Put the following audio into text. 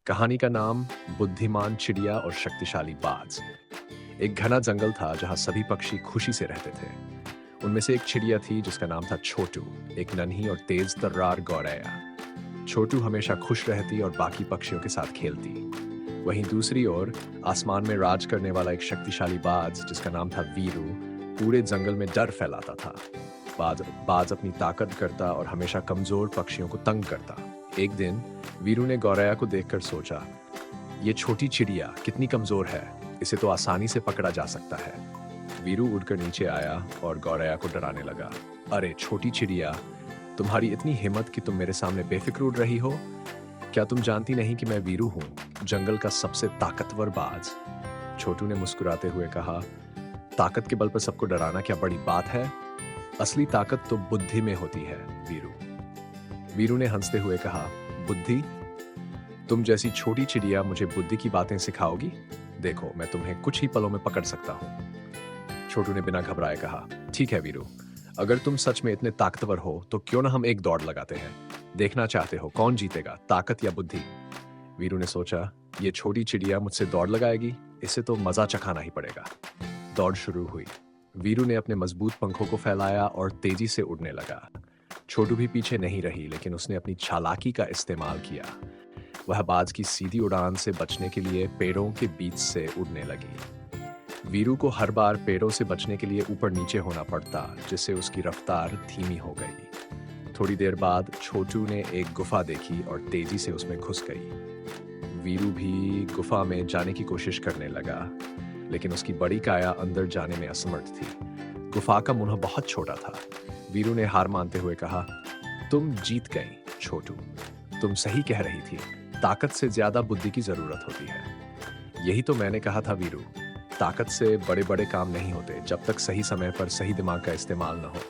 कहानी का नाम बुद्धिमान चिड़िया और शक्तिशाली बाज। एक घना जंगल था जहां सभी पक्षी खुशी से रहते थे। उनमें से एक चिड़िया थी जिसका नाम था छोटू, एक नन्ही और तेज तर्रार गौरैया। छोटू हमेशा खुश रहती और बाकी पक्षियों के साथ खेलती। वहीं दूसरी ओर आसमान में राज करने वाला एक शक्तिशाली बाज जिसका नाम था वीरू पूरे जंगल में डर फैलाता था। बाज बाज अपनी ताकत करता और हमेशा कमजोर पक्षियों को तंग करता। एक दिन वीरू ने गौरैया को देखकर सोचा, ये छोटी चिड़िया कितनी कमजोर है, इसे तो आसानी से पकड़ा जा सकता है। वीरू उड़कर नीचे आया और गौरैया को डराने लगा। अरे छोटी चिड़िया, तुम्हारी इतनी हिम्मत कि तुम मेरे सामने बेफिक्र उड़ रही हो? क्या तुम जानती नहीं कि मैं वीरू हूँ, जंगल का सबसे ताकतवर बाज? छोटू ने मुस्कुराते हुए कहा, ताकत के बल पर सबको डराना क्या बड़ी बात है? असली ताकत तो बुद्धि में होती है वीरू। वीरू ने हंसते हुए कहा, बुद्धि? तुम जैसी छोटी चिड़िया मुझे बुद्धि की बातें सिखाओगी? देखो, मैं तुम्हें कुछ ही पलों में पकड़ सकता हूँ। छोटू ने बिना घबराए कहा, ठीक है वीरू, अगर तुम सच में इतने ताकतवर हो तो क्यों ना हम एक दौड़ लगाते हैं। देखना चाहते हो कौन जीतेगा, ताकत या बुद्धि? वीरू ने सोचा, ये छोटी चिड़िया मुझसे दौड़ लगाएगी, इसे तो मजा चखाना ही पड़ेगा। दौड़ शुरू हुई। वीरू ने अपने मजबूत पंखों को फैलाया और तेजी से उड़ने लगा। छोटू भी पीछे नहीं रही, लेकिन उसने अपनी चालाकी का इस्तेमाल किया। वह बाज की सीधी उड़ान से बचने के लिए पेड़ों के बीच से उड़ने लगी। वीरू को हर बार पेड़ों से बचने के लिए ऊपर नीचे होना पड़ता, जिससे उसकी रफ्तार धीमी हो गई। थोड़ी देर बाद छोटू ने एक गुफा देखी और तेजी से उसमें घुस गई। वीरू भी गुफा में जाने की कोशिश करने लगा, लेकिन उसकी बड़ी काया अंदर जाने में असमर्थ थी। गुफा का मुंह बहुत छोटा था। वीरू ने हार मानते हुए कहा, तुम जीत गई छोटू, तुम सही कह रही थी, ताकत से ज्यादा बुद्धि की जरूरत होती है। यही तो मैंने कहा था वीरू, ताकत से बड़े बड़े काम नहीं होते जब तक सही समय पर सही दिमाग का इस्तेमाल न हो।